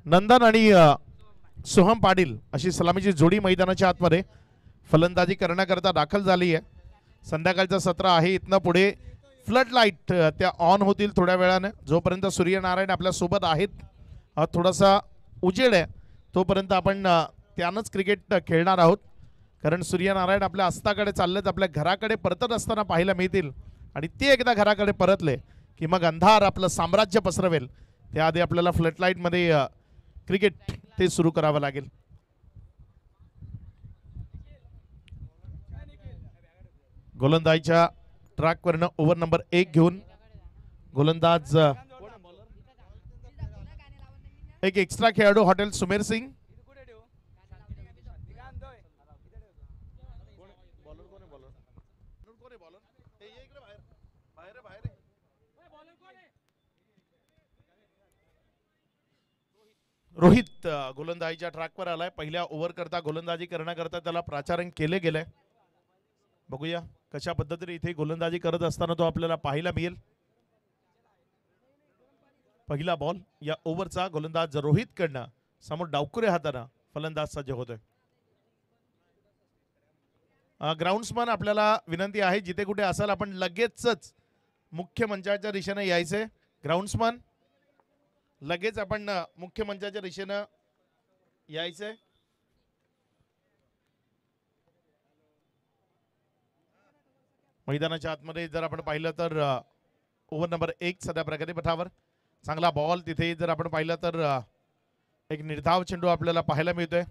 नंदन आणि सोहम पाटील अशी सलामीची जोडी मैदानाच्या आतमध्ये फलंदाजी करण्याकरता दाखल झाली आहे. संध्याकाळचं सत्र आहे. इथनं पुढे फ्लड लाईट त्या ऑन होतील थोड्या वेळाने. जोपर्यंत सूर्यनारायण आपल्या सोबत आहेत, थोडासा उजेड आहे तोपर्यंत आपण त्यानंच क्रिकेट खेळणार आहोत. कारण सूर्यनारायण आपल्या अस्ताकडे चाललेत, आपल्या घराकडे परतत असताना पाहायला मिळतील. आणि ते एकदा घराकडे परतले की मग अंधार आपलं साम्राज्य पसरवेल. त्याआधी आपल्याला फ्लड लाईटमध्ये क्रिकेट ते सुरू करावं लागेल. गोलंदाजीच्या ट्रॅकवरनं ओव्हर नंबर 1 घेऊन गोलंदाज एक एक्स्ट्रा खेळाडू हॉटेल सुमेर सिंग. रोहित गोलंदाजीच्या ट्रॅकवर आलाय. पहिल्या ओव्हर करता गोलंदाजी करण्याकरता त्याला प्राचारण केले गेले. बघूया कशा पद्धतीने इथे गोलंदाजी करत असताना तो आपल्याला पाहायला मिळेल. पहिला बॉल या ओव्हरचा गोलंदाज रोहित कडनं समोर डावकुरे हाताना फलंदाज सज्ज होतोय. ग्राउंड्समन आपल्याला विनंती आहे, जिथे कुठे असाल आपण लगेचच मुख्य मंचाच्या दिशेने यायचे. ग्राउंड्समन लगेच आपण मुख्य मंचाच्या दिशेनं यायचे. मैदानाच्या आतमध्ये जर आपण पाहिलं तर ओव्हर नंबर 1 सध्या प्रगतीपथावर. चांगला बॉल तिथे जर आपण पाहिलं तर एक निर्धाव चेंडू आपल्याला पाहायला मिळतोय.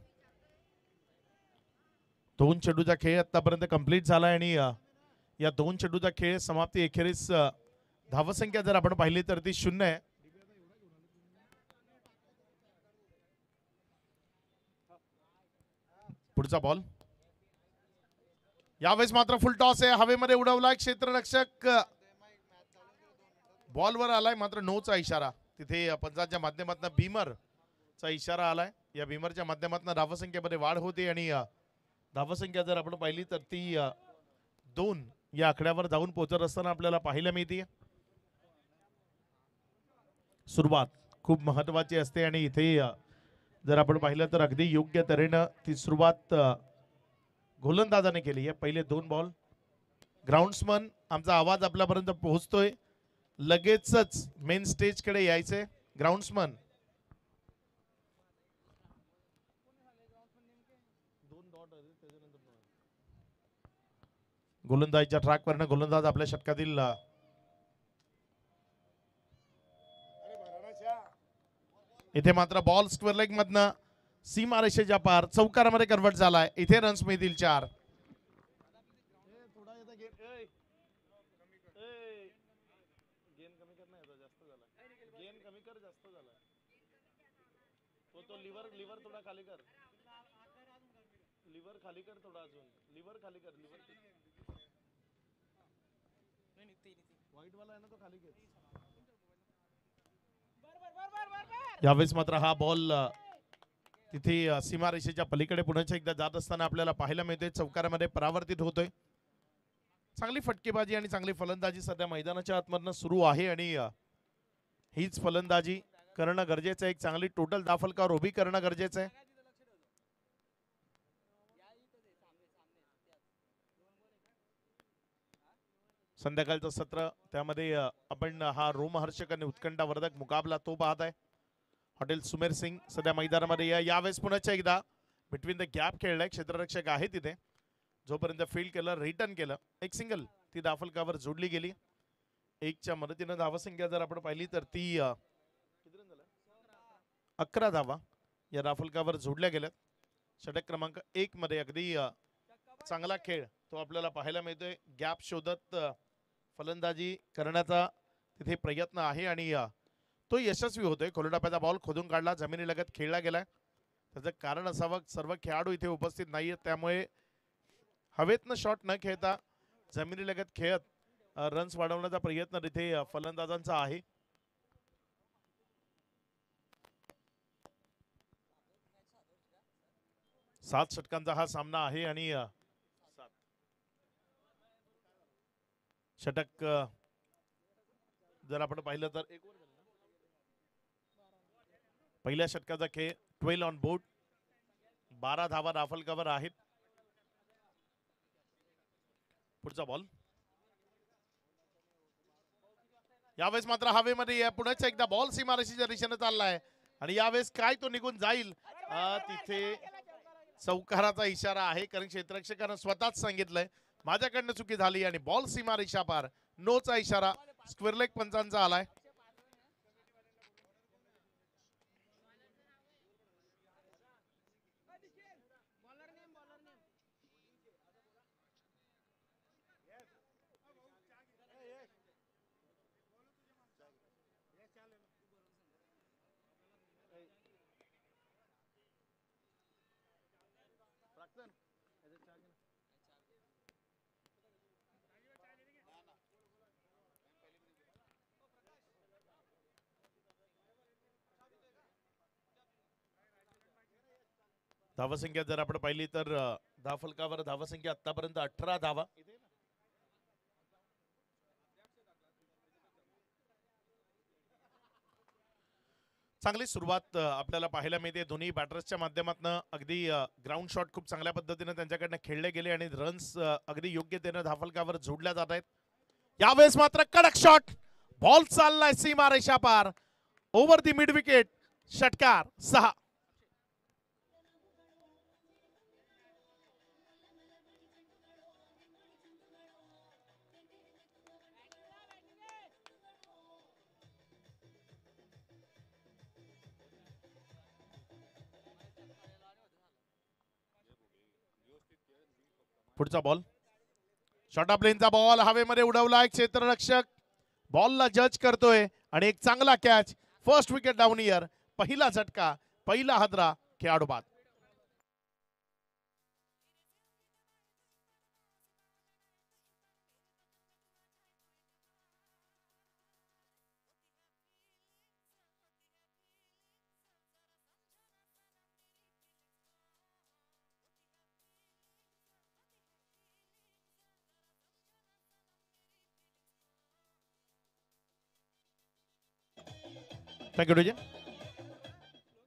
2 चेंडूचा खेळ आतापर्यंत कंप्लीट झाला आणि या 2 चेंडूचा खेळ समाप्ती एखेरीस धावसंख्या जर आपण पाहिली तर ती 0 आहे. पुढचा बॉल यावेळेस मात्र फुल टॉस आहे. हवेमध्ये उडवलाय क्षेत्ररक्षक, बॉलवर आलाय मात्र नोचा इशारा. तिथे पंचांच्या माध्यमातून बीमरचा इशारा आलाय. या बीमरच्या माध्यमातून धावसंख्येमध्ये वाढ होते आणि धावसंख्या जर आपण पाहिली तर ती 2 या आकड्यावर जाऊन पोहोचत असताना आपल्याला पाहायला मिळते. सुरुवात खूप महत्वाची असते आणि इथे जर आपण पाहिलं तर अगदी योग्य तऱ्हेनं ती सुरुवात गोलंदाजाने केली आहे. पहिले 2 बॉल. ग्राउंड्समन आमचा आवाज आपल्यापर्यंत पोहोचतोय, लगेचच मेन स्टेज कडे यायचे. ग्राउंड्समन गोलंदाजीच्या ट्रॅकवरनं गोलंदाज आपल्या षटकातील इथे मात्र बॉल स्क्वेअर लेग मधनं सीमा रेषेच्या पार चौकारामध्ये कन्वर्ट झालाय. इथे रन्स मिळतील 4. यावेळेस मात्र हा बॉल तिथे सीमारेषेच्या पलीकडे पुन्हा एकदा जात असताना आपल्याला पाहायला मिळते. चौकारामध्ये परावर्तित होतोय. चांगली फटकेबाजी आणि चांगली फलंदाजी सध्या मैदानाच्या आतमधनं सुरू आहे आणि हीच फलंदाजी करणं गरजेचं आहे. एक चांगली टोटल दाफलकावर उभी करणं गरजेचं आहे. संध्याकाळचं सत्र त्यामध्ये आपण हा रोमहर्षक आणि उत्कंठावर्धक मुकाबला तो पाहत आहे. हॉटेल सुमेर सिंग सध्या मैदानामध्ये यावेळेस पुन्हा एकदा बिटवीन द गॅप खेळलाय. क्षेत्ररक्षक आहे तिथे. जोपर्यंत फील्ड केलं, रिटर्न केलं, एक सिंगल ती दाफलकावर जोडली गेली. 1च्या मदतीनं धावसंख्या जर आपण पाहिली तर ती 11 धावा या दाफलकावर जोडल्या गेल्यात. षटक क्रमांक 1 मध्ये अगदी चांगला खेळ तो आपल्याला पाहायला मिळतोय. गॅप शोधत फलंदाजी करण्याचा तिथे प्रयत्न आहे आणि तो यशस्वी होतोय. खोलडाप्याचा बॉल खोदून काढला, जमिनीलगत खेळला गेलाय. त्याचं कारण असावं सर्व खेळाडू इथे उपस्थित नाहीयेत, त्यामुळे हवेतनं शॉट न खेळता जमिनीलगत खेळत रन्स वाढवण्याचा प्रयत्न तिथे फलंदाजांचा आहे. सात षटकांचा हा सामना आहे आणि षटक जर आपण पाहिलं तर पहिल्या षटकाचा खेळ 12 ऑन बोर्ड. 12 धावा राफल कव्हर आहेत. पुढचा बॉल यावेळेस मात्र हवेमध्ये पुण्याचा एकदा बॉल सीमारेषेच्या दिशेने चाललाय आणि यावेळेस काय तो निघून जाईल तिथे चौकाराचा इशारा आहे, कारण क्षेत्ररक्षकानं स्वतःच सांगितलंय माझ्याकडनं चुकी झाली आणि बॉल सीमारेषा पार. नोचा इशारा स्क्वेअर लेग पंचांचा आलाय. धावसंख्या जर आपण पाहिली तर धावफलकावर धावसंख्या आतापर्यंत 18 धावा. चांगली सुरुवात आपल्याला पाहायला मिळते. दोन्ही बॅटर्सच्या माध्यमातून अगदी ग्राउंड शॉट खूप चांगल्या पद्धतीने त्यांच्याकडनं खेळले गेले आणि रन्स अगदी योग्यतेने धावफलकावर जोडल्या जात आहेत. यावेळेस मात्र कडक शॉट, बॉल चाललाय सीमारेषा पार ओव्हर दी मिड विकेट. षटकार 6. पुढचा बॉल शॉर्ट ऑफ लेनचा बॉल हवेमध्ये उडवलाय. क्षेत्ररक्षक बॉलला जज करतोय आणि एक चांगला catch. First wicket down year. पहिला झटका, पहिला हादरा खेळाडू बाद. Thank you DJ.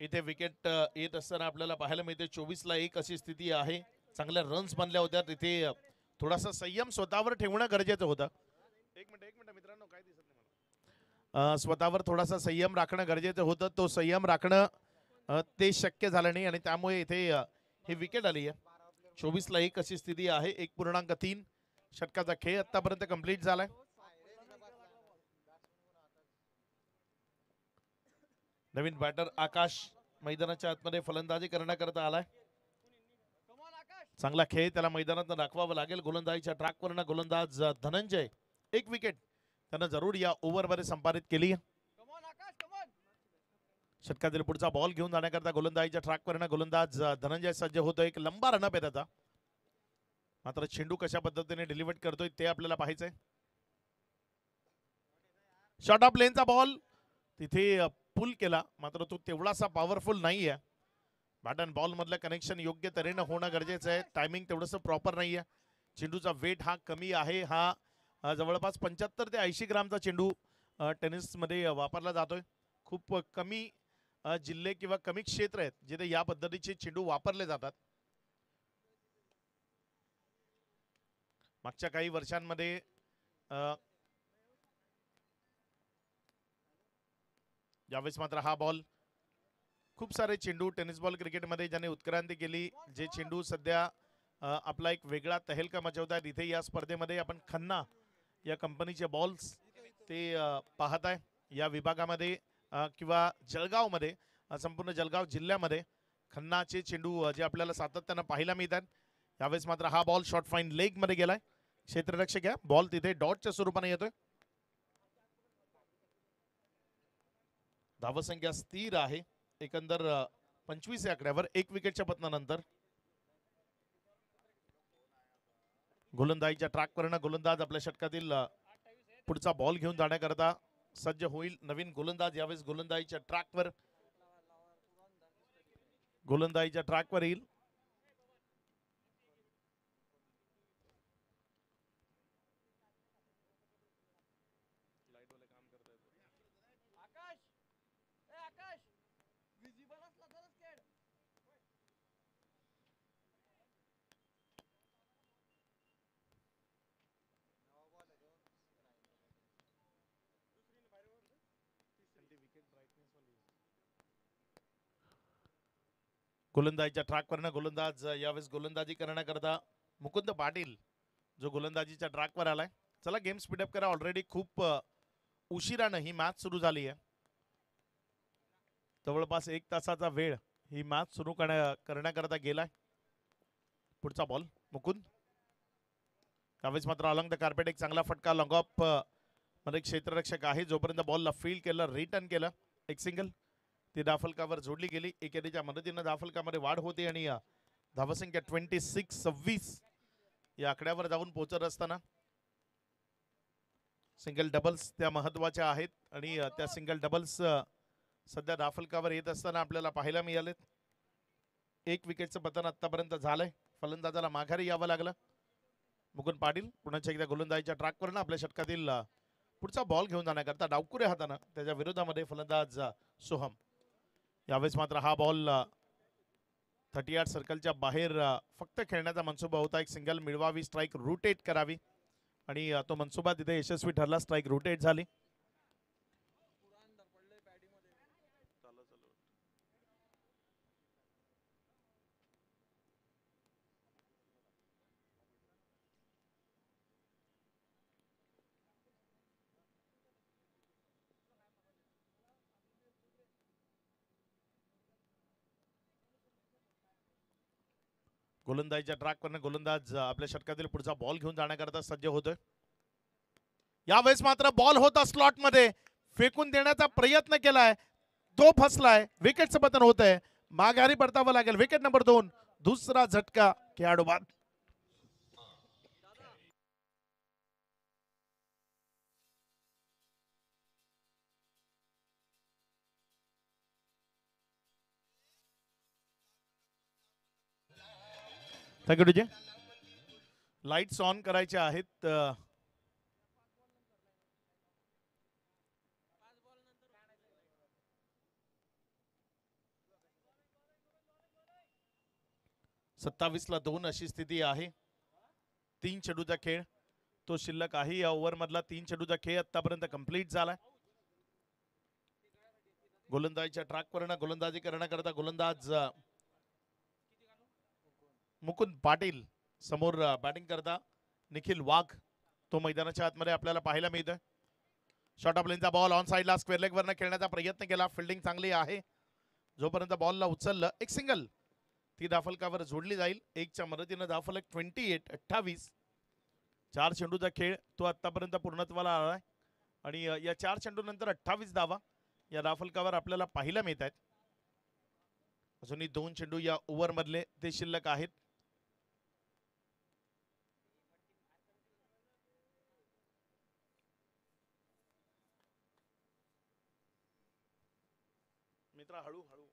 इथे विकेट येत असताना आपल्याला पाहायला मिळते 24 ला 1 अशी स्थिती आहे. चांगल्या रन्स बनल्या होत्या. तिथे थोडासा संयम स्वतःवर ठेवणं गरजेचं होतं. एक मिनिट मित्रांनो, काय दिसत नाही. स्वतःवर थोडासा संयम राखणं गरजेचं होतं. तो संयम राखणं ते शक्य झालं नाही आणि त्यामुळे इथे हे विकेट आली आहे. 24 ला 1 अशी स्थिती आहे. 1.3 षटकाचा खेळ आतापर्यंत कंप्लीट झालाय. नवीन बॅटर आकाश मैदानाच्या आतमध्ये फलंदाजी करण्याकरता आलाय. चांगला खेळ त्याला मैदानात दाखवावं लागेल. गोलंदाजीच्या ट्रॅकवरनं गोलंदाज धनंजय, एक विकेट त्यानं जरूर या ओव्हरमध्ये संपादित केली. षटकातील पुढचा बॉल घेऊन जाण्याकरता गोलंदाजीच्या ट्रॅकवरनं गोलंदाज धनंजय सज्ज होतो. एक लंबा रनअप आहे त्याचा, मात्र चेंडू कशा पद्धतीने डिलिव्हर करतोय ते आपल्याला पाहायचंय. शॉर्ट ऑफ लेनचा बॉल तिथे पुल केला, मात्र तो तेवढासा पॉवरफुल नाहीये. बॅट अँड बॉल मधलं कनेक्शन योग्य तऱ्हेने होणं गरजेचं आहे. टायमिंग तेवढंसं प्रॉपर नाहीये. चेंडूचा वेट हा कमी आहे. हा जवळपास 75 ते 80 ग्रामचा चेंडू टेनिस मध्ये वापरला जातोय. खूप कमी जिल्हे किंवा कमी क्षेत्र आहेत जिथे या पद्धतीचे चेंडू वापरले जातात. मागच्या काही वर्षांमध्ये यावेळेस मात्र हा बॉल, खूप सारे चेंडू टेनिस बॉल क्रिकेटमध्ये ज्याने उत्क्रांती केली, जे चेंडू सध्या आपला एक वेगळा तहेलका मचवतात. इथे या स्पर्धेमध्ये आपण खन्ना या कंपनीचे बॉल्स ते पाहत आहे. या विभागामध्ये किंवा जळगावमध्ये, संपूर्ण जळगाव जिल्ह्यामध्ये खन्नाचे चेंडू जे आपल्याला सातत्यानं पाहायला मिळतात. यावेळेस मात्र हा बॉल शॉर्ट फाईन लेग मध्ये गेलाय. क्षेत्ररक्षक आहे, बॉल तिथे डॉटच्या स्वरूपाने येतोय. धावसंख्या स्थिर आहे एकंदर 25 या आकड्यावर. 1 विकेटच्या पतनानंतर गोलंदाजीच्या ट्रॅकवरनं गोलंदाज आपल्या षटकातील पुढचा बॉल घेऊन जाण्याकरता सज्ज होईल. नवीन गोलंदाज यावेळेस गोलंदाजीच्या ट्रॅकवर येईल. गोलंदाजीच्या ट्रॅकवरनं गोलंदाज यावेळेस गोलंदाजी करण्याकरता मुकुंद पाटील जो गोलंदाजीच्या ट्रॅकवर आलाय. चला गेम स्पीडअप करा. ऑलरेडी खूप उशिरानं ही मॅच सुरू झाली आहे. जवळपास 1 तासाचा वेळ ही मॅच सुरू करण्याकरता गेलाय. पुढचा बॉल मुकुंद. त्यावेळेस मात्र अलॉंग द कार्पेट एक चांगला फटका लॉंग ऑफ मध्ये क्षेत्ररक्षक आहे. जोपर्यंत बॉलला फील्ड केलं, रिटर्न केलं, एक सिंगल ती धाफलकावर जोडली गेली. एकेरीच्या मदतीनं धाफलकामध्ये वाढ होते आणि धावसंख्या 26-26 या आकड्यावर जाऊन पोहोचत असताना सिंगल डबल्स त्या महत्वाच्या आहेत आणि त्या सिंगल डबल्स सध्या धाफलकावर येत असताना आपल्याला पाहायला मिळालेत. 1 विकेटचं पतन आतापर्यंत झालंय. फलंदाजाला माघारी यावं लागलं. मुकुंद पाटील पुन्हा एकदा गोलंदाजीच्या ट्रॅकवरनं आपल्या षटकातील पुढचा बॉल घेऊन जाण्याकरता डावकुऱ्या हातानं त्याच्या विरोधामध्ये फलंदाज सोहम. यावेळेस मात्र हा बॉल 38 सर्कलच्या बाहेर फक्त खेळण्याचा मनसुबा होता. एक सिंगल मिळवावी, स्ट्राईक रोटेट करावी आणि तो मनसुबा तिथे यशस्वी ठरला. स्ट्राईक रोटेट झाली. गोलंदाजीच्या ट्रॅकवरनं गोलंदाज आपल्या षटकातील पुढचा बॉल घेऊन जाण्याकरता सज्ज होतोय. यावेळेस मात्र बॉल होता स्लॉट मध्ये, फेकून देण्याचा प्रयत्न केलाय, तो फसलाय. विकेटचं पतन होत आहे. माघारी परतावं लागेल. Wicket number 2. दुसरा झटका खेळाडू बाद. Thank you DJ. लाईट्स ऑन करायचे आहेत. ला 2 अशी स्थिती आहे. 3 चेंडूचा खेळ तो शिल्लक आहे. या ओव्हर मधला 3 चेंडूचा खेळ आतापर्यंत कंप्लीट झालाय. गोलंदाजीच्या ट्रॅकवरनं गोलंदाजी करण्याकरता गोलंदाज मुकुंद पाटील. समोर बॅटिंग करता निखिल वाघ तो मैदानाच्या आतमध्ये आपल्याला पाहायला मिळतोय. शॉर्ट ऑफ लेनचा बॉल ऑन साइडला स्क्वेअर लेग वरनं खेळण्याचा प्रयत्न केला. फिल्डिंग चांगली आहे. जोपर्यंत बॉलला उचललं, एक सिंगल ती धाफलकावर जोडली जाईल. 1च्या मदतीनं धाफलक 28-28. 4 चेंडूचा खेळ तो आतापर्यंत पूर्णत्वाला आलाय आणि या 4 चेंडूनंतर 28 धावा या धाफलकावर आपल्याला पाहायला मिळत आहेत. अजूनही 2 चेंडू या ओव्हर मधले ते शिल्लक आहेत. मित्रा हळू हळू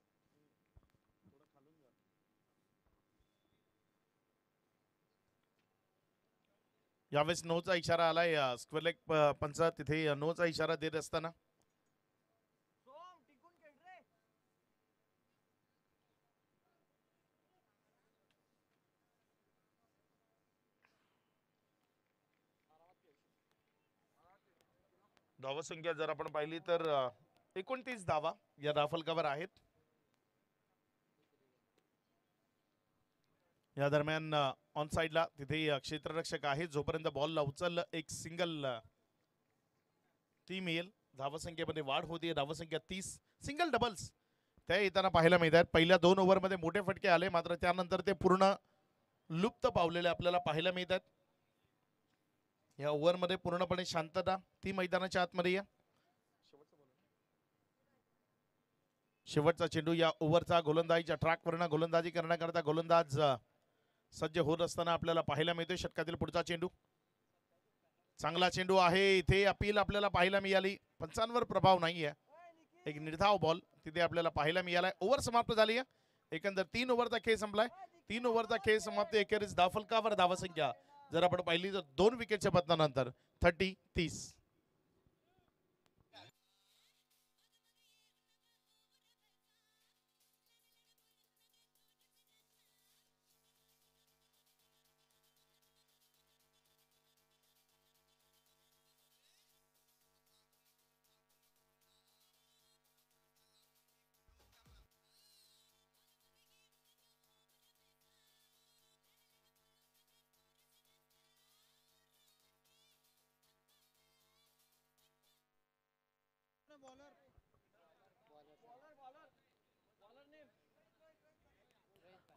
यावेळेस नोचा इशारा आलाय. स्क्वेअर लेग पंच तिथे नोचा इशारा देत असताना धावसंख्या जर आपण पाहिली तर 29 धावा या धाफलकावर आहेत. या दरम्यान ऑन साइडला तिथे क्षेत्ररक्षक आहे. जोपर्यंत बॉलला उचललं, एक सिंगल ती मिळेल. धावसंख्येमध्ये वाढ होती. धावसंख्या 30. सिंगल डबल्स त्या येताना पाहायला मिळतात. पहिल्या 2 ओव्हरमध्ये मोठे फटके आले, मात्र त्यानंतर ते पूर्ण लुप्त पावलेले आपल्याला पाहायला मिळतात. या ओव्हरमध्ये पूर्णपणे शांतता ती मैदानाच्या आतमध्ये या. शेवटचा चेंडू या ओव्हरचा गोलंदाजीच्या ट्रॅकवरनं गोलंदाजी करण्याकरता गोलंदाज सज्ज होत असताना आपल्याला पाहायला मिळतोय. षटकातील पुढचा चेंडू चांगला चेंडू आहे. इथे अपील आपल्याला पाहायला मिळाली. पंचांवर प्रभाव नाहीये. एक निर्धाव बॉल तिथे आपल्याला पाहायला मिळालाय. ओव्हर समाप्त झाली आहे. एकंदर 3 ओव्हरचा खेळ संपलाय. 3 ओव्हरचा खेळ समाप्त. एकेरीस धाफलकावर धावसंख्या जर आपण पाहिली तर 2 विकेटच्या पतनानंतर 30-30.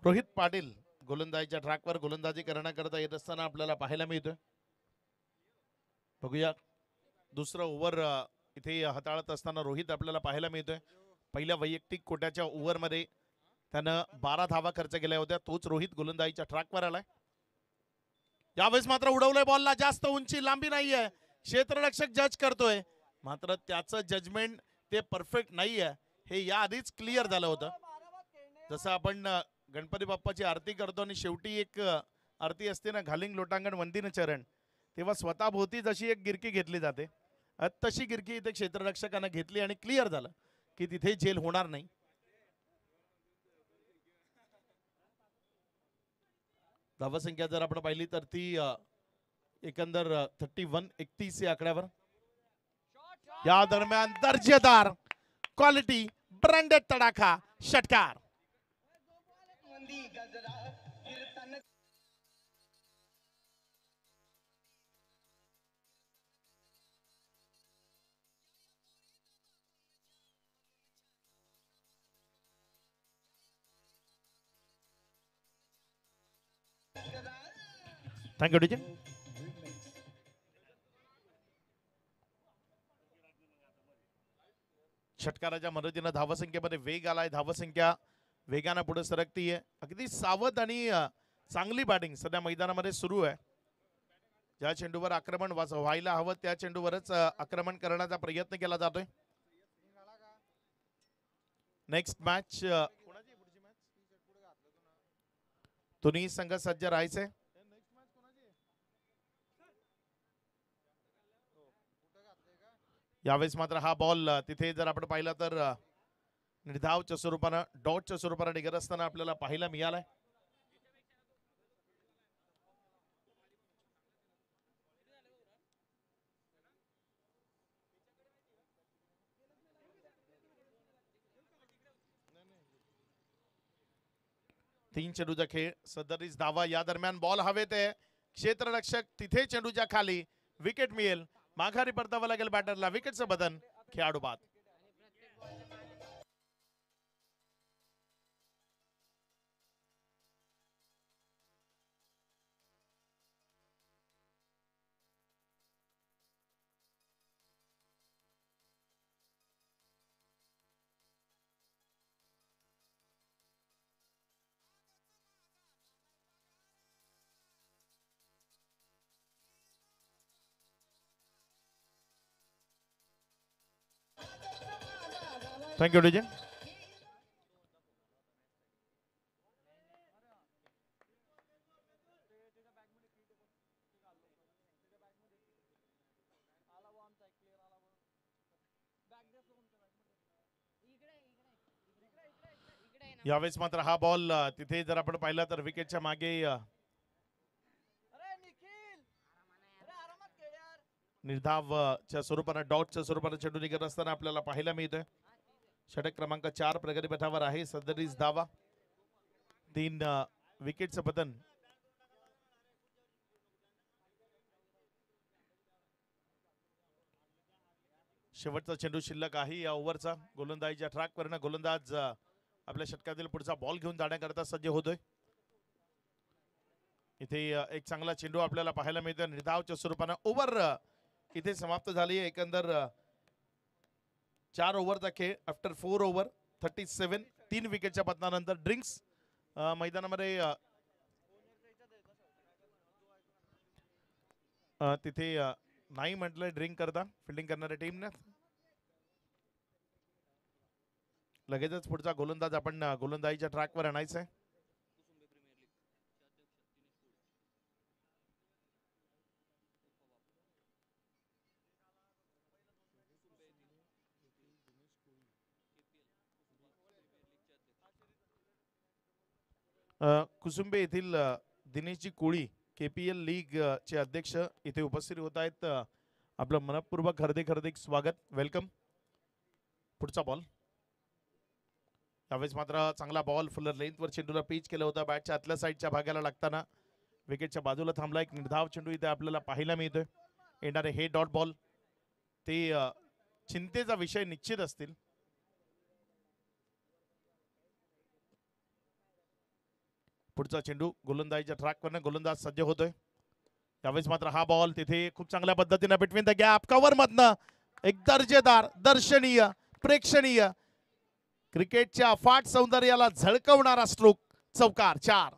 रोहित पाटील गोलंदाजीच्या ट्रॅकवर गोलंदाजी करण्याकरता येत असताना आपल्याला पाहायला मिळतोय. बघूया दुसरं ओव्हर इथे हाताळत असताना रोहित आपल्याला पाहायला मिळतोय. पहिल्या वैयक्तिक कोट्याच्या ओव्हरमध्ये त्यानं 12 धावा खर्च केल्या होत्या. तोच रोहित गोलंदाजीच्या ट्रॅकवर आलाय. यावेळेस मात्र उडवलंय बॉलला, जास्त उंची लांबी नाहीये. क्षेत्ररक्षक जज करतोय, मात्र त्याचं जजमेंट ते परफेक्ट नाहीये हे याआधीच क्लिअर झालं होतं. जसं आपण गणपती बाप्पाची आरती करतो आणि शेवटी एक आरती असते ना, घालिंग लोटांगण वंदिन चरण, तेव्हा स्वतः भोवती जशी एक गिरकी घेतली जाते, तशी गिरकी इथे क्षेत्ररक्षकानं घेतली आणि क्लिअर झालं की तिथे झेल होणार नाही. धावसंख्या जर आपण पाहिली तर ती एकंदर 31-31 या आकड्यावर. या दरम्यान दर्जेदार क्वालिटी ब्रँडेड तडाखा षटकार. Thank you DJ. षटकाराच्या मदतीनं धावसंख्येमध्ये वेग आलाय. धावसंख्या वेगानं पुढे सरकतीये. अगदी सावध आणि चांगली बॅटिंग सध्या मैदानामध्ये सुरू आहे. ज्या चेंडूवर आक्रमण व्हायला हवं त्या चेंडूवरच आक्रमण करण्याचा प्रयत्न केला जातोय. नेक्स्ट मॅच दोन्ही संघ सज्ज राहायचे. यावेळेस मात्र हा बॉल तिथे जर आपण पाहिला तर निर्धावच्या स्वरूपानं डॉटच्या स्वरूपानं निघत असताना आपल्याला पाहायला मिळालाय. तीन चेंडूचा खेळ, सदरीच धावा. या दरम्यान बॉल हवेत आहे. क्षेत्ररक्षक तिथे चेंडूच्या खाली, विकेट मिळेल. माघारी परतावं लागेल बॅटरला. विकेटचं बदन, खेळाडू बाद. Thank you DJ. यावेळेस मात्र हा बॉल तिथे जर आपण पाहिला तर विकेटच्या मागे निर्धावच्या स्वरूपानं डॉटच्या स्वरूपानं चेंडू निघत असताना आपल्याला पाहायला मिळतोय. षटक क्रमांक 4 प्रगतीपथावर आहे. सदरीच धावा, 3 विकेटचं पतन. शेवटचा चेंडू शिल्लक आहे या ओव्हरचा. गोलंदाजीच्या ट्रॅकवरनं गोलंदाज आपल्या षटकातील पुढचा बॉल घेऊन जाण्याकरता सज्ज होतोय. इथे एक चांगला चेंडू आपल्याला पाहायला मिळतोय. निर्धावच्या स्वरूपानं ओव्हर इथे समाप्त झाली आहे. एकंदर 4 ओव्हरचा खेळ. आफ्टर 4 ओव्हर 37, 3 विकेटच्या पतनानंतर ड्रिंक्स मैदानामध्ये तिथे नाही म्हटलंय ड्रिंक करता फिल्डिंग करणाऱ्या टीमने. लगेचच पुढचा गोलंदाज आपण गोलंदाजीच्या ट्रॅकवर आणायचा आहे. कुसुंबे येथील दिनेशजी कोळी KPL लीग चे अध्यक्ष इथे उपस्थित होत आहेत. आपलं मनपूर्वक हार्दिक स्वागत, वेलकम. पुढचा बॉल. यावेळेस मात्र चांगला बॉल फुलर लेंथवर चेंडूला पिच केलं होतं. बॅटच्या आतल्या साईडच्या भागाला लागताना विकेटच्या बाजूला थांबला. एक निर्धाव चेंडू इथे आपल्याला पाहायला मिळतोय. येणारे हे डॉट बॉल ते चिंतेचा विषय निश्चित असतील. पुढचा चेंडू गोलंदाजीच्या ट्रॅकवरनं गोलंदाज सज्ज होतोय. त्यावेळेस मात्र हा बॉल तिथे खूप चांगल्या पद्धतीने बिटवीन द गॅप कव्हर मधनं एक दर्जेदार, दर्शनीय, प्रेक्षणीय, क्रिकेटच्या अफाट सौंदर्याला झळकवणारा स्ट्रोक. चौकार 4.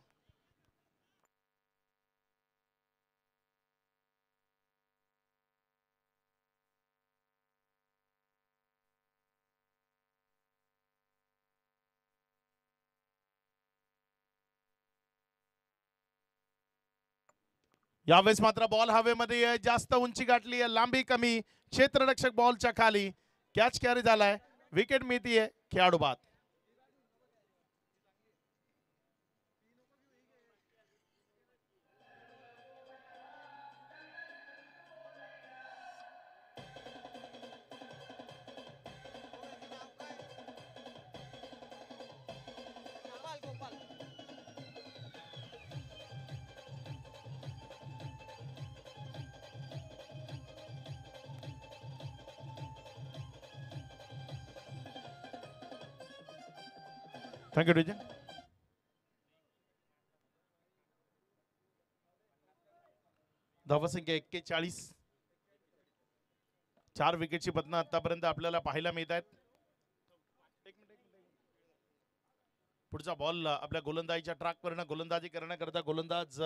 यावेळेस मात्र बॉल हवेमध्ये जास्त उंची गाठली आहे, लांबी कमी, क्षेत्ररक्षक बॉलच्या खाली, कॅच कॅरी झालाय, विकेट मिळतीये, खेळाडू बाद. थँक्यू डिजन. धावसंख्या 41. 4 विकेटची पतनं आतापर्यंत आपल्याला पाहायला मिळत आहेत. पुढचा बॉल आपल्या गोलंदाजीच्या ट्रॅकवरनं गोलंदाजी करण्याकरता गोलंदाज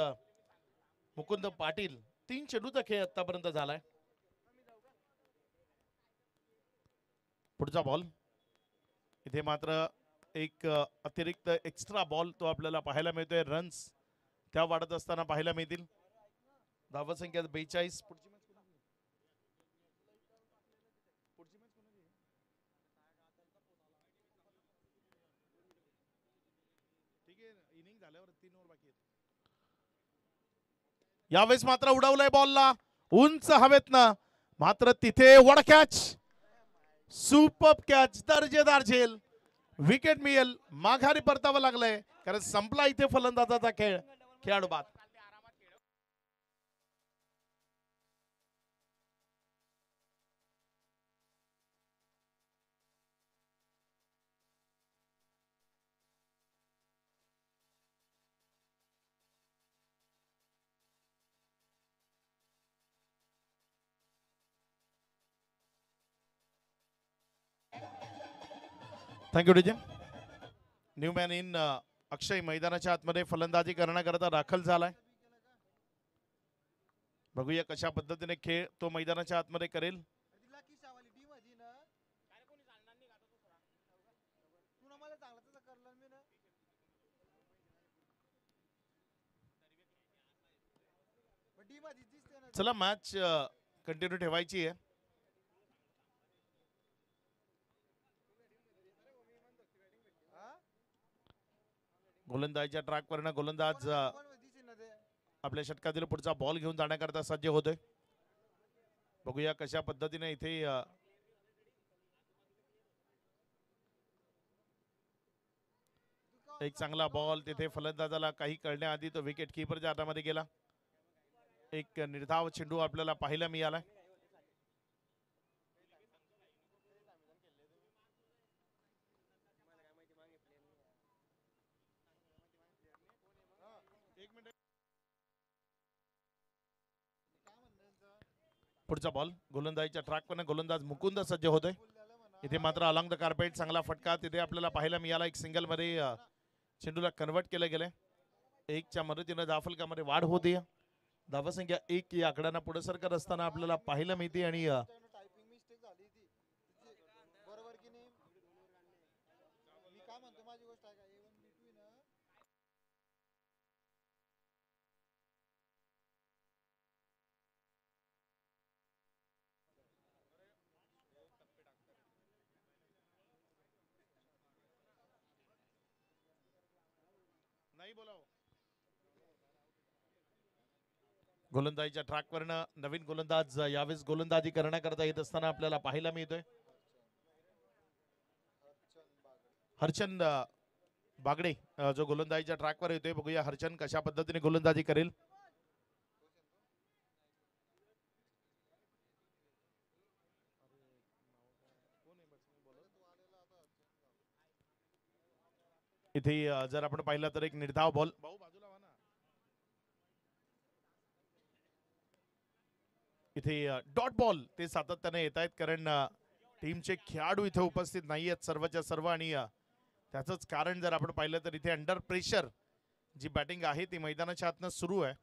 मुकुंद पाटील. 3 चेंडूचा खेळ आतापर्यंत झालाय. पुढचा बॉल इथे मात्र एक अतिरिक्त एक्स्ट्रा बॉल तो आपल्याला पाहायला मिळतोय. रन्स त्या वाढत असताना पाहायला मिळतील. धावसंख्या 42. यावेळेस मात्र उडवलंय बॉलला उंच हवेतनं, मात्र तिथे वड कॅच, सुपर कॅच, दर्जेदार झेल, विकेट मिळेल. माघारी परतावं लागलंय कारण संपला इथे फलंदाजाचा खेळ. खेळाडू बाद. थँक्यू डिजन. न्यू मॅन इन अक्षय मैदानाच्या आतमध्ये फलंदाजी करण्याकरता दाखल झालाय. बघूया कशा पद्धतीने खेळ तो मैदानाच्या आतमध्ये करेल. चला मॅच कंटिन्यू ठेवायची आहे. गोलंदाजीच्या ट्रॅकवरनं गोलंदाज आपल्या षटकातील पुढचा बॉल घेऊन जाण्याकरता सज्ज होतोय. बघूया कशा पद्धतीने इथे एक चांगला बॉल तिथे फलंदाजाला काही कळण्याआधी तो विकेट कीपरच्या हातामध्ये गेला. एक निर्धाव चेंडू आपल्याला पाहायला मिळाला. पुढचा बॉल गोलंदाजीच्या ट्रॅकवरनं गोलंदाज मुकुंद सज्ज होतोय. इथे मात्र अलॉंग द कार्पेट चांगला फटका तिथे आपल्याला पाहायला मिळाला. एक सिंगल मध्ये चेंडूला कन्वर्ट केलं गेलंय. 1च्या मदतीनं धावफलकामध्ये वाढ होते. धावसंख्या 1 या आकड्यांना पुढे सरकत असताना आपल्याला पाहायला मिळते. आणि गोलंदाजीच्या ट्रॅकवरनं नवीन गोलंदाज यावेळेस गोलंदाजी करण्याकरता येत असताना आपल्याला पाहायला मिळतोय. हरचंद बागडे जो गोलंदाजीच्या ट्रॅकवर येतोय. बघूया हरचंद कशा पद्धतीने गोलंदाजी करेल. इथे जर आपण पाहिलं तर एक निर्धाव बॉल इथे डॉट बॉल ते सातत्याने येत आहेत कारण टीमचे खेळाडू इथे उपस्थित नाही आहेत सर्वच्या सर्व आणि त्याचंच कारण जर आपण पाहिलं तर इथे अंडर प्रेशर जी बॅटिंग आहे ती मैदानाच्या आतनं सुरू आहे.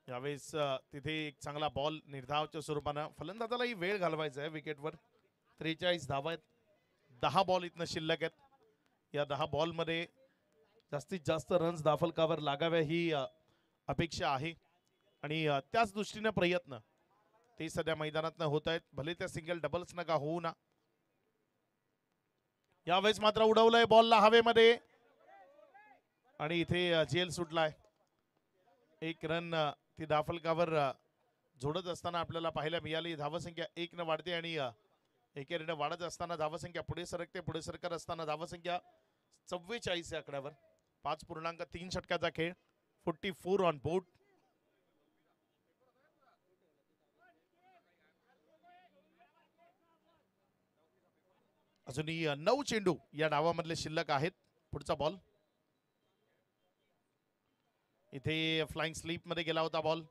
यावेळेस तिथे एक चांगला बॉल निर्धावाच्या स्वरूपानं फलंदाजालाही वेळ घालवायचा आहे विकेटवर. 43 धावा आहेत, 10 बॉल इथनं शिल्लक आहेत. या 10 बॉलमध्ये जास्तीत जास्त रन्स दाफलकावर लागाव्या ही अपेक्षा आहे आणि त्याच दृष्टीने प्रयत्न ते सध्या मैदानात होत आहेत. भले त्या सिंगल डबल्स नका होऊ ना. यावेळेस मात्र उडवलंय बॉलला हवेमध्ये आणि इथे जेल सुटलाय. एक रन ती दाफलकावर जोडत असताना आपल्याला पाहायला मिळाली. धावसंख्या 1 न वाढते आणि एकेरीने वाढत असताना धावसंख्या पुढे सरकते. पुढे सरकत असताना धावसंख्या 44 या आकड्यावर. 5.3 षटकाचा खेळ. 44 ऑन बोर्ड. अजूनही 9 चेंडू या डावामधले शिल्लक आहेत. पुढचा बॉल इथे फ्लाइंग स्लीप मध्ये गेला होता बॉल.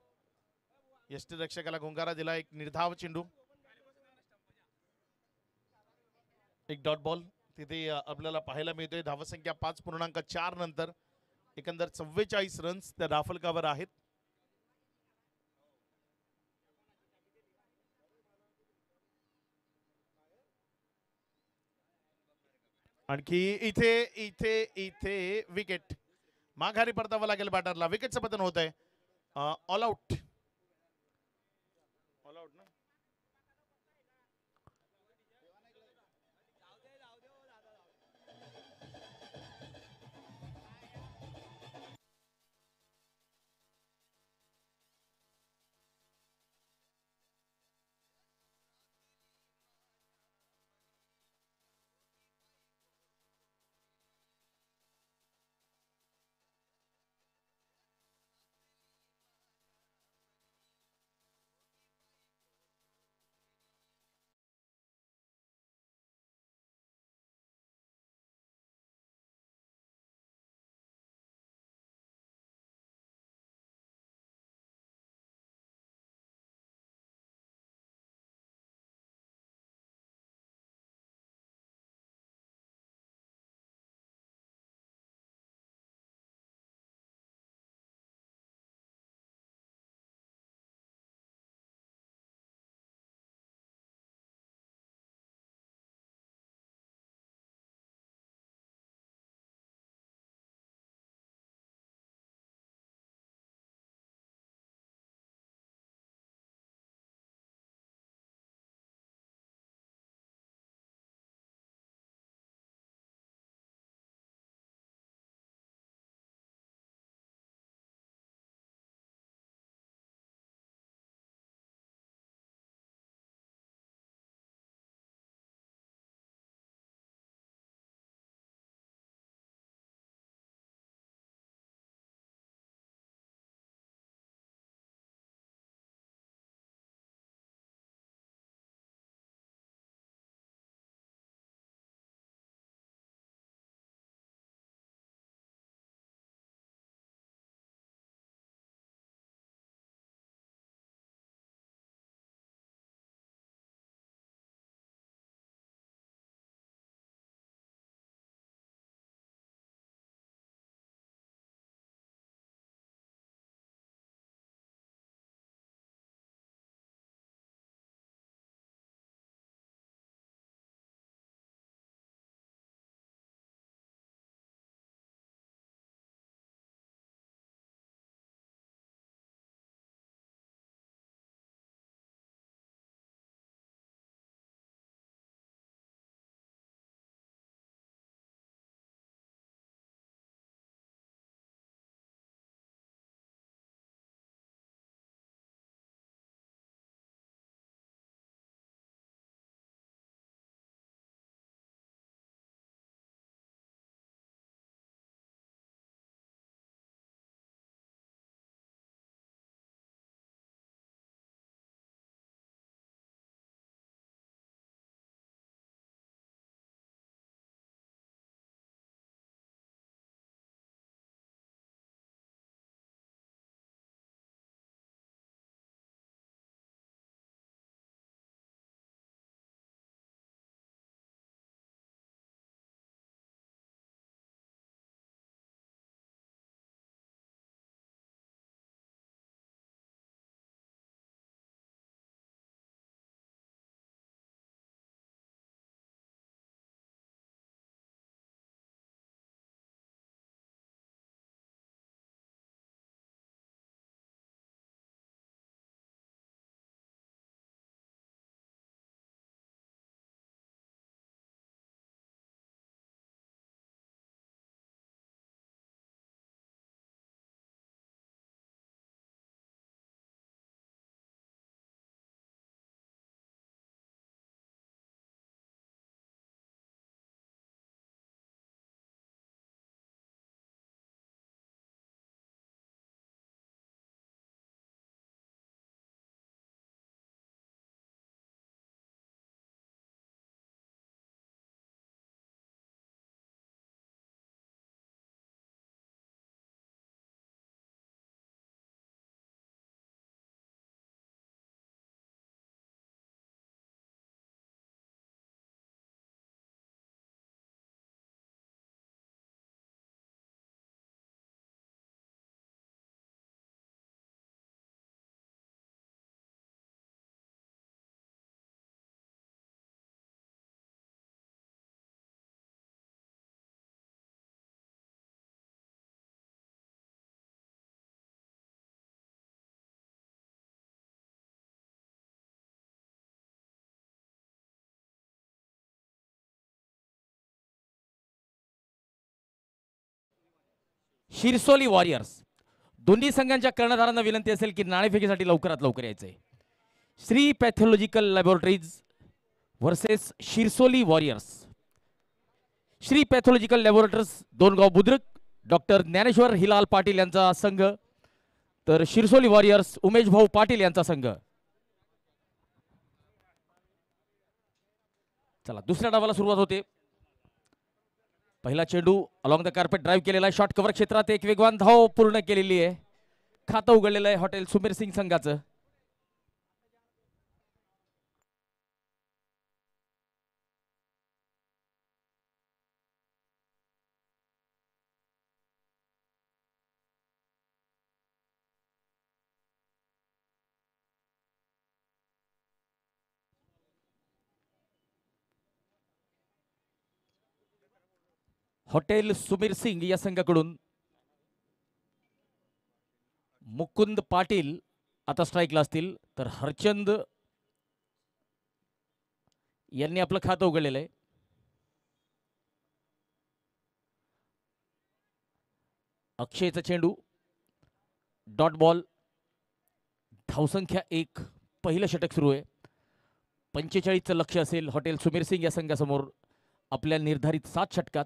यष्टीरक्षकाला गुंगारा दिला. एक निर्धाव चेंडू, एक डॉट बॉल तिथे आपल्याला पाहायला मिळतोय. धावसंख्या 5.4 नंतर एकंदर 44 रन्स त्या दाफलकावर आहेत. आणखी इथे इथे इथे विकेट. माघारी परतावं लागेल बॅटरला. विकेटचं पतन होत आहे. All out. ऑल आउट ना. शिरसोली वॉरियर्स. दोन्ही संघांच्या कर्णधारांना विनंती असेल की नाणेफेकीसाठी लवकरात लवकर यायचंय. Shri Pathological Laboratories versus Shirsoli Warriors. Shri Pathological Laboratories Dongaon Budruk doctor Dnyaneshwar Hilal Patil यांचा संघ, तर शिरसोली वॉरियर्स उमेश भाऊ पाटील यांचा संघ. चला दुसऱ्या डावाला सुरुवात होते. पहिला चेंडू अलॉंग द कार्पेट ड्राईव्ह केलेला आहे. शॉर्ट कव्हर क्षेत्रात एक वेगवान धाव पूर्ण केलेली आहे. खातं उघडलेलं आहे हॉटेल सुमेर सिंग संघाचं. हॉटेल सुमीर सिंग या संघाकडून मुकुंद पाटील आता स्ट्राईकला असतील, तर हरचंद यांनी आपलं खातं उघडलेलं आहे. अक्षयचा चेंडू डॉट बॉल. धावसंख्या 1. पहिलं षटक सुरू आहे. 45चं लक्ष असेल हॉटेल सुमीर सिंग या संघासमोर आपल्या निर्धारित 7 षटकात.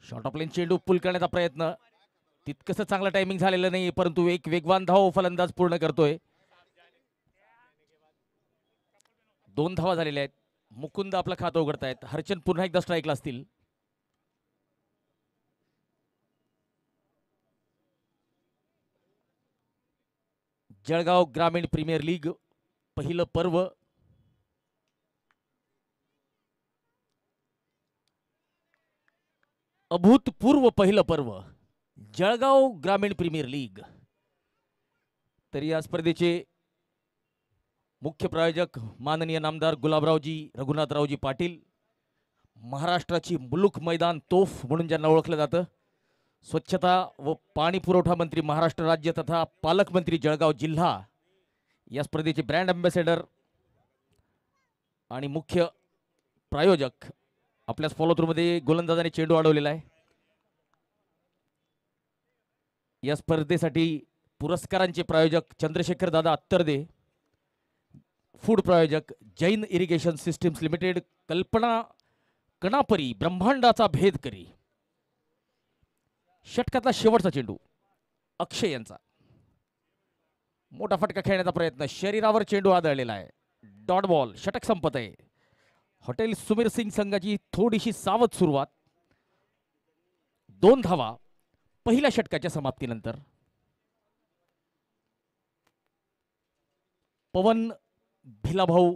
शॉर्ट ऑफ लेन चेंडू पुल करण्याचा प्रयत्न, तितकंसं चांगलं टायमिंग झालेलं नाही, परंतु एक वेगवान धाव फलंदाज पूर्ण करतोय. 2 धावा झालेल्या आहेत. मुकुंद आपलं खातं उघडतायत. हरचंद पुन्हा एकदा स्ट्राईकला असतील. जळगाव ग्रामीण प्रीमियर लीग पहिलं पर्व अभूतपूर्व पहिलं पर्व जळगाव ग्रामीण प्रीमियर लीग. तर या स्पर्धेचे मुख्य प्रायोजक माननीय नामदार गुलाबरावजी रघुनाथरावजी पाटील, महाराष्ट्राची मुलुक मैदान तोफ म्हणून ज्यांना ओळखलं जातं, स्वच्छता व पाणी पुरवठा मंत्री महाराष्ट्र राज्य तथा पालकमंत्री जळगाव जिल्हा, या स्पर्धेचे ब्रँड अँबॅसेडर आणि मुख्य प्रायोजक. आपल्या फॉलो थ्रू मध्ये गोलंदाजाने चेंडू अडवलेला आहे. या स्पर्धेसाठी पुरस्कारांचे प्रायोजक चंद्रशेखर दादा अत्तरदे, फूड प्रायोजक जैन इरिगेशन सिस्टीम्स लिमिटेड, कल्पना कणापरी ब्रह्मांडाचा भेद करी. षटकातला शेवटचा चेंडू अक्षय यांचा. मोठा फटका खेळण्याचा प्रयत्न, शरीरावर चेंडू आदळलेला आहे. Dot ball. षटक संपत आहे. हॉटेल सुमीर सिंग संघाची थोडीशी सावध सुरुवात. 2 धावा पहिल्या षटकाच्या समाप्तीनंतर. पवन भिलाभाऊ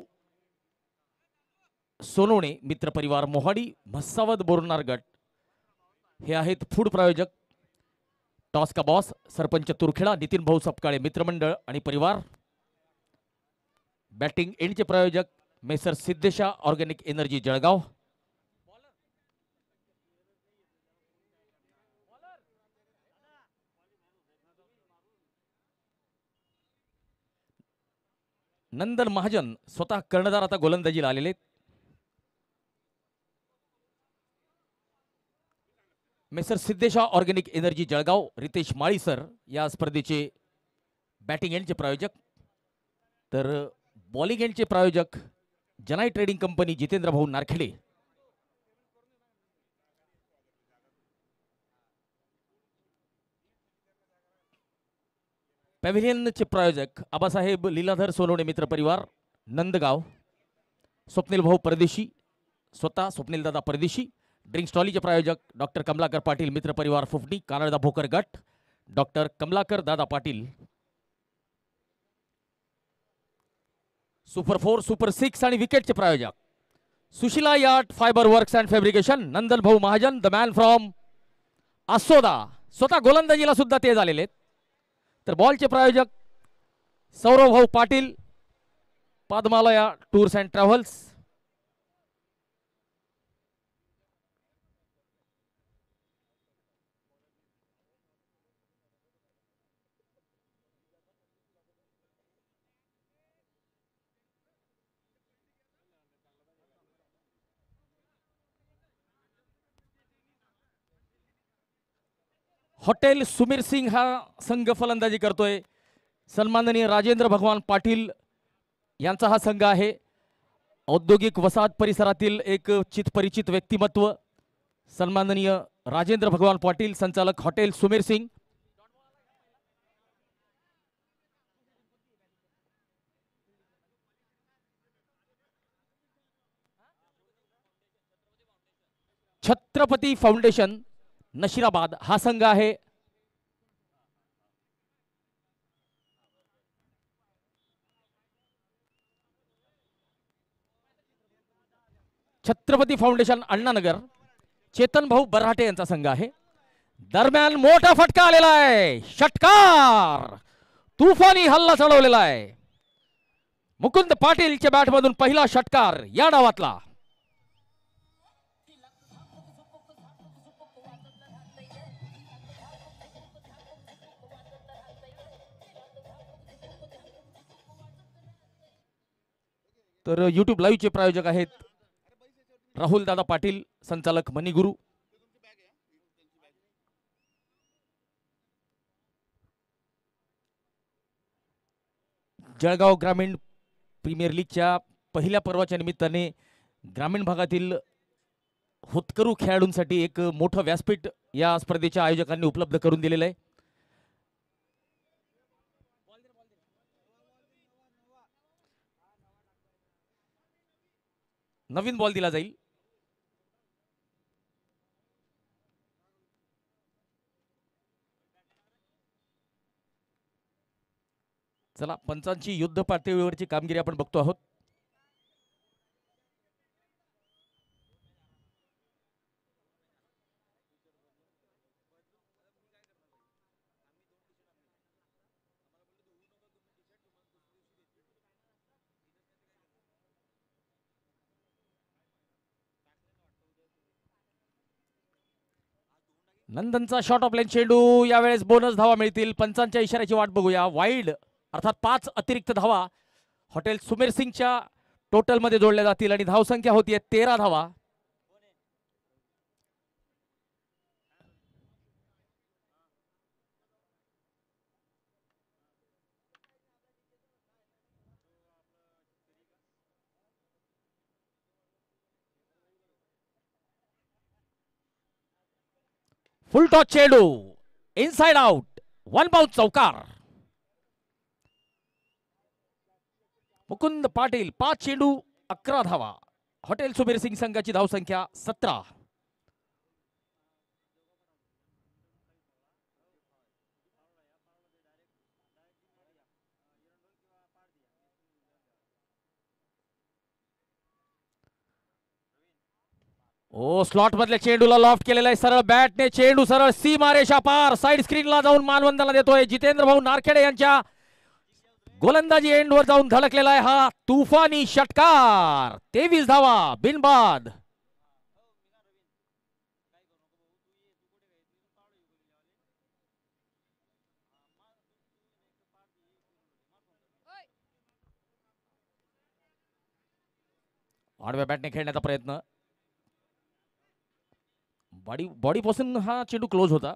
सोनवणे मित्रपरिवार मोहाडी म्हसावद बोरनार गट हे आहेत फूड प्रायोजक. टॉस का बॉस सरपंच तुरखेडा नितीन भाऊ सपकाळे मित्रमंडळ आणि परिवार. बॅटिंग एंडचे प्रायोजक Messrs Siddhesha Organic Energy Jalgaon. Nandan Mahajan स्वतः कर्णधार आता गोलंदाजीला आलेले. Messrs Siddhesha Organic Energy Jalgaon Ritesh Mali sir या स्पर्धेचे बॅटिंग एंडचे प्रायोजक. तर बॉलिंग एंडचे प्रायोजक जनाई ट्रेडिंग कंपनी जितेंद्र भाऊ नारखेडे. पॅव्हिलियनचे प्रायोजक आबासाहेब लीलाधर सोनवणे मित्र परिवार नंदगाव. स्वप्नील भाऊ परदेशी स्वतः स्वप्नील दादा परदेशी. ड्रिंक स्टॉलीचे प्रायोजक डॉक्टर कमलाकर पाटील मित्र परिवार फुफणी कानडा भोकर गट. Doctor Kamalakar Dada Patil. Super 4 super 6 आणि विकेटचे प्रायोजक Sushila Yard Fibre Works and Fabrication Nandan Bhau Mahajan the man from Asoda. स्वतः गोलंदाजीला सुद्धा ते झालेले. तर बॉलचे प्रायोजक Saurabh Bhau Patil Padmalaya Tours and Travels. Hotel Sumeer Singh हा संघ फलंदाजी करतोय. सन्माननीय राजेंद्र भगवान पाटील यांचा हा संघ आहे. औद्योगिक वसाहत परिसरातील एक चितपरिचित व्यक्तिमत्व सन्माननीय राजेंद्र भगवान पाटील, संचालक हॉटेल सुमीर सिंग. छत्रपती फाउंडेशन नशिराबाद हा संघ आहे. छत्रपती फाउंडेशन अण्णानगर चेतन भाऊ बराटे यांचा संघ आहे. दरम्यान मोठा फटका आलेला आहे. षटकार, तुफानी हल्ला चढवलेला आहे. मुकुंद पाटीलच्या बॅटमधून पहिला षटकार या डावातला. तर YouTube लाईव्हचे प्रायोजक आहेत राहुल दादा पाटील, संचालक मनीगुरु. जळगाव ग्रामीण प्रीमियर लीगच्या पहिल्या पर्वाच्या निमित्ताने ग्रामीण भागातील होतकरू खेळाडूंसाठी एक मोठं व्यासपीठ या स्पर्धेच्या आयोजकांनी उपलब्ध करून दिलेलं आहे. नवीन बॉल दिला जाईल. चला, पंचांची युद्ध पातळीवरची कामगिरी आपण बघतो आहोत. नंदनचा शॉट ऑफ लाईन चेंडू, यावेळेस बोनस धावा मिळतील. पंचांच्या इशाऱ्याची वाट बघूया. वाईड अर्थात 5 अतिरिक्त धावा हॉटेल सुमेर सिंगच्या टोटल मध्ये जोडल्या जातील आणि धावसंख्या होतीये 13 धावा. फुल टॉस चेंडू, इनसाइड आउट, 1 बाउंस चौकार. मुकुंद पाटील 5 चेंडू 11 धावा. हॉटेल सुमेर सिंग संघाची धावसंख्या 17. ओ, स्लॉट मधल्या चेंडूला लॉफ्ट केलेला आहे. सरळ बॅटने चेंडू सरळ सीमारेषा पार साइड स्क्रीनला जाऊन मानवंदाला देतोय. जितेंद्र भाऊ नारखेडे यांच्या गोलंदाजी एंडवर जाऊन धडकलेला आहे हा तुफानी षटकार. 23 धावा बिनबाद. आडव्या बॅटने खेळण्याचा प्रयत्न. बॉडी पासून हा चेंडू क्लोज होता.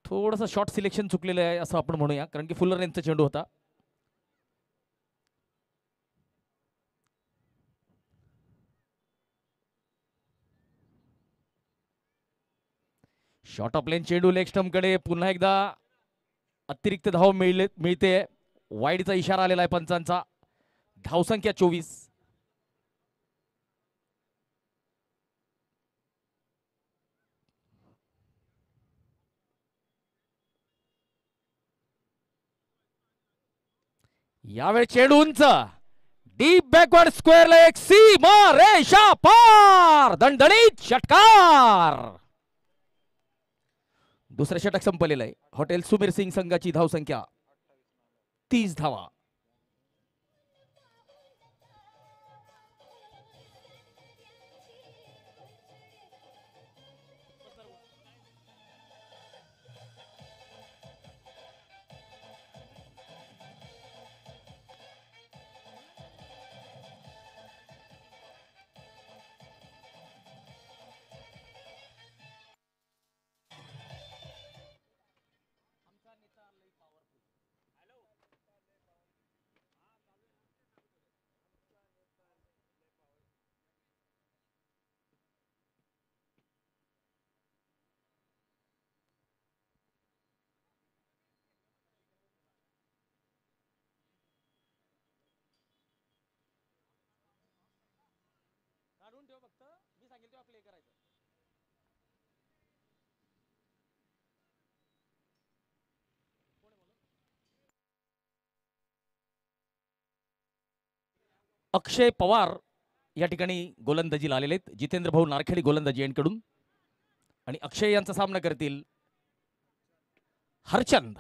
थोडंसं शॉट सिलेक्शन चुकलेलं आहे असं आपण म्हणूया, कारण की फुलर यांचा चेंडू होता. शॉट ऑफ लेन चेंडू लेग स्टंप कडे. पुन्हा एकदा अतिरिक्त धाव मिळते. वाईडचा इशारा आलेला आहे पंचांचा. धावसंख्या 24. यावेळी चेंडू उंच, डीप बॅकवर्ड स्क्वेअर लेग, सीमा रेषा पार, दणदणीत षटकार. दुसरे षटक संपलेलं आहे. हॉटेल सुमेर सिंग संघाची धावसंख्या 30 धावा. अक्षय पवार या ठिकाणी गोलंदाजीला आलेले आहेत. जितेंद्र भाऊ नारखेडी गोलंदाजी यांकडून आणि अक्षय यांचा सामना करतील हरचंद.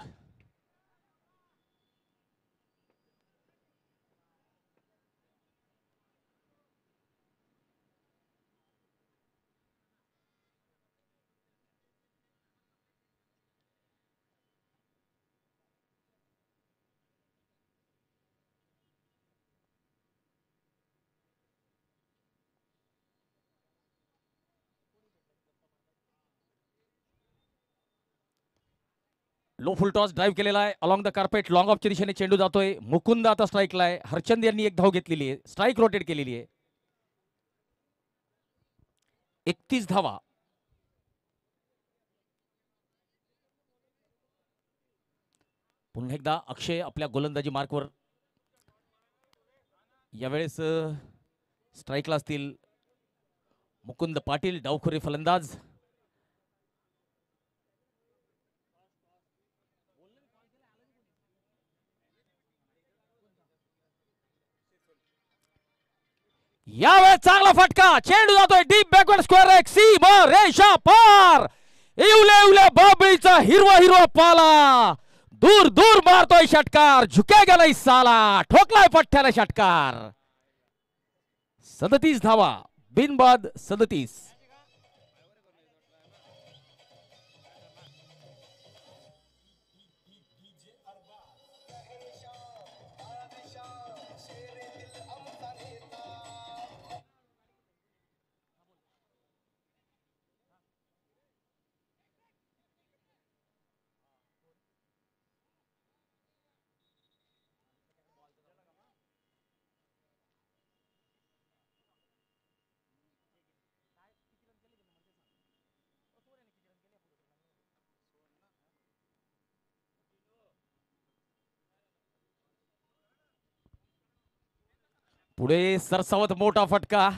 लो फुल टॉस ड्राईव्ह केलेला आहे अलॉंग द कार्पेट. लॉंग ऑफच्या दिशेने चेंडू जातोय. मुकुंद आता स्ट्राईकला आहे. हरचंद यांनी एक धाव घेतलेली आहे. स्ट्राईक रोटेट केलेली आहे. 31 धावा. पुन्हा एकदा अक्षय आपल्या गोलंदाजी मार्कवर यावेळेस स्ट्राईकला असतील. मुकुंद पाटील डावखुरे फलंदाज. यावेळेस चांगला फटका. चेंडू जातोय डीप बॅकवर्ड स्क्वेअर एक सीमा रेषा पार. इवले इवले बाबळीचा हिरवा हिरवा पाला. दूर दूर मारतोय षटकार. झुकेगा नाही साला. ठोकलाय पठ्ठ्याला षटकार. 37 धावा. बिनबाद 37. पुढे सरसावत मोठा फटका.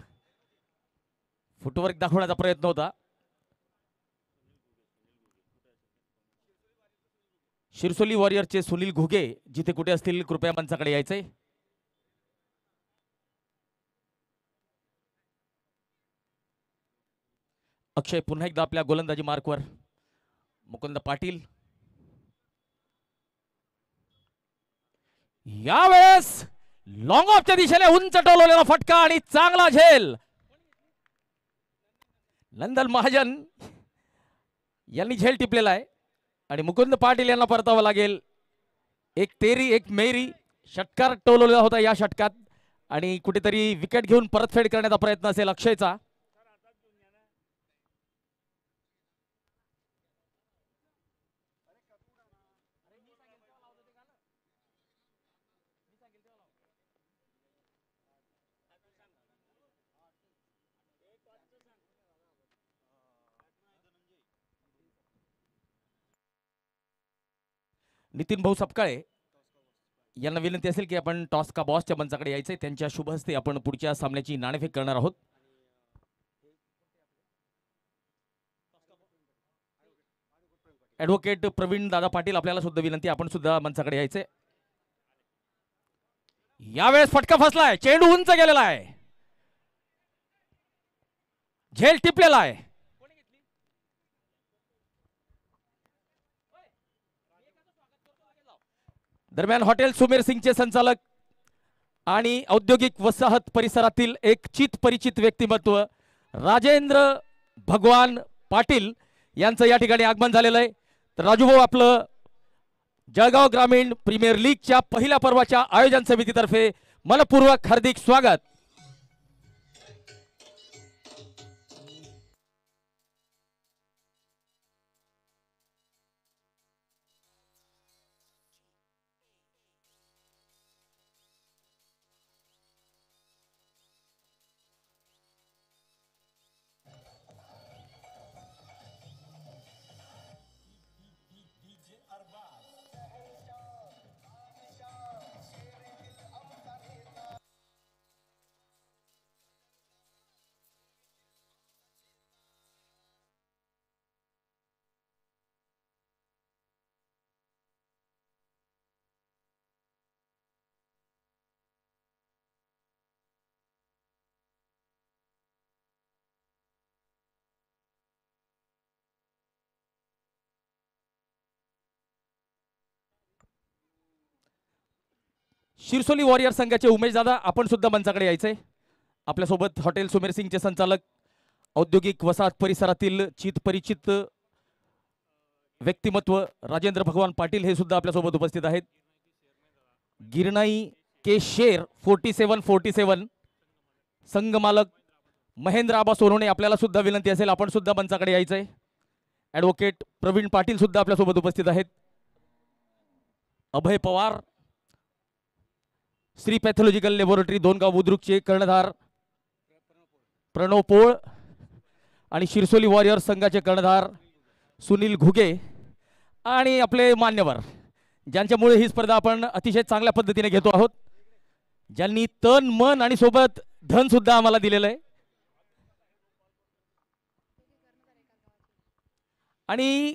फुटवर्क दाखवण्याचा प्रयत्न होता. शिरसोली वॉरियरचे सुनील घुगे जिथे कुठे असतील कृपया मंचाकडे यायचंय. अक्षय पुन्हा एकदा आपल्या गोलंदाजी मार्कवर. मुकुंद पाटील यावेळेस लॉंग ऑफच्या दिशेने उंच टोलवलेला फटका आणि चांगला झेल. नंदन महाजन यांनी झेल टिपलेला आहे आणि मुकुंद पाटील यांना परतावं लागेल. एक तेरी एक मेरी षटकार टोलवलेला होता या षटकात आणि कुठेतरी विकेट घेऊन परतफेड करण्याचा प्रयत्न असेल अक्षयचा. नितीन भाऊ सपकाळे यांना विनंती असेल की आपण टॉस का बॉसच्या मंचाकडे यायचंय. त्यांच्या शुभ हस्ते आपण पुढच्या सामन्याची नाणेफेक करणार आहोत. ऍडव्होकेट प्रवीण दादा पाटील आपल्याला सुद्धा विनंती आपण सुद्धा मंचाकडे यायचंय. यावेळेस फटका फसलाय. चेंडू उंच गेलेला आहे. झेल टिपलेला आहे. दरम्यान हॉटेल सुमेर सिंगचे संचालक आणि औद्योगिक वसाहत परिसरातील एक चित परिचित व्यक्तिमत्व राजेंद्र भगवान पाटील यांचं या ठिकाणी आगमन झालेलं आहे. तर राजूभाऊ आपलं जळगाव ग्रामीण प्रीमियर लीगच्या पहिल्या पर्वाच्या आयोजन समितीतर्फे मनपूर्वक हार्दिक स्वागत. शिरसोली वॉरियर संघाचे उमेश दादा आपण सुद्धा मंचाकडे यायचंय. आपल्यासोबत हॉटेल सुमेर सिंगचे संचालक, औद्योगिक वसाहत परिसरातील चित परिचित व्यक्तिमत्व राजेंद्र भगवान पाटील हे सुद्धा आपल्यासोबत उपस्थित आहेत. गिरणाई के शेर 4747 संघ मालक महेंद्र आबा सोनवणे आपल्याला सुद्धा विनंती असेल आपण सुद्धा मंचाकडे यायचंय. ॲडव्होकेट प्रवीण पाटील सुद्धा आपल्यासोबत उपस्थित आहेत. अभय पवार श्री पॅथॉलॉजिकल लॅबोरेटरी दोनगाव बुद्रुकचे कर्णधार प्रणव पोळ आणि शिरसोली वॉरियर संघाचे कर्णधार सुनील घुगे आणि आपले मान्यवर ज्यांच्यामुळे ही स्पर्धा आपण अतिशय चांगल्या पद्धतीने घेतो आहोत, ज्यांनी तन मन आणि सोबत धन सुद्धा आम्हाला दिलेलं आहे. आणि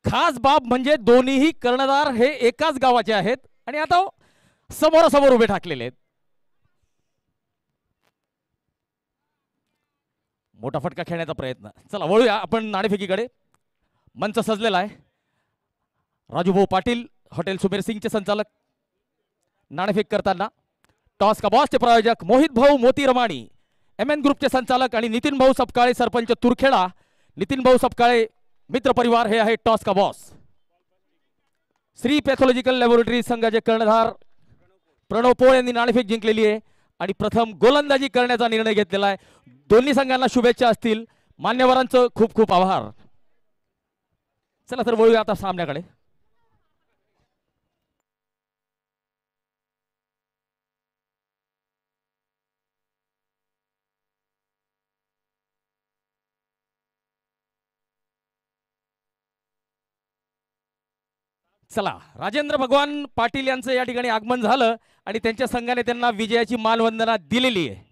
खास बाब म्हणजे दोन्हीही कर्णधार हे एकाच गावाचे आहेत आणि आता समोरासमोर उभे ठाकलेले आहेत. मोठा फटका खेळण्याचा प्रयत्न. चला वळूया आपण नाणेफेकीकडे. मंच सजलेला आहे. राजूभाऊ पाटील हॉटेल सुमेर सिंगचे संचालक नाणेफेक करताना, टॉस का बॉसचे प्रायोजक मोहित भाऊ मोती रमाणी MN ग्रुपचे संचालक आणि नितीन भाऊ सपकाळे सरपंच तुरखेडा. नितीन भाऊ सपकाळे मित्र परिवार हे आहे टॉस का बॉस. श्री पॅथॉलॉजिकल लॅबोरेटरी संघाचे कर्णधार प्रणव पोळ यांनी नाणेफेक जिंकलेली आहे आणि प्रथम गोलंदाजी करण्याचा निर्णय घेतलेला आहे. दोन्ही संघांना शुभेच्छा असतील. मान्यवरांचं खूप खूप आभार. चला तर वळूया आता सामन्याकडे. चला राजेंद्र भगवान पाटील यांचं या ठिकाणी आगमन झालं आणि त्यांच्या संघाने त्यांना विजयाची मानवंदना दिलेली आहे.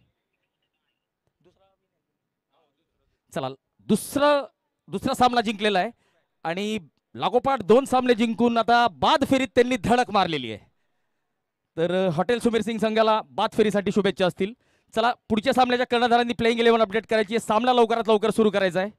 चला दुसरा सामना जिंकलेला आहे आणि लागोपाठ 2 सामने जिंकून आता बाद फेरीत त्यांनी धडक मारलेली आहे. तर हॉटेल सुमेर सिंग संघाला बाद फेरीसाठी शुभेच्छा असतील. चला पुढच्या सामन्याच्या कर्णधारांनी प्लेइंग 11 अपडेट करायची आहे. सामना लवकरात लवकर सुरू करायचा आहे.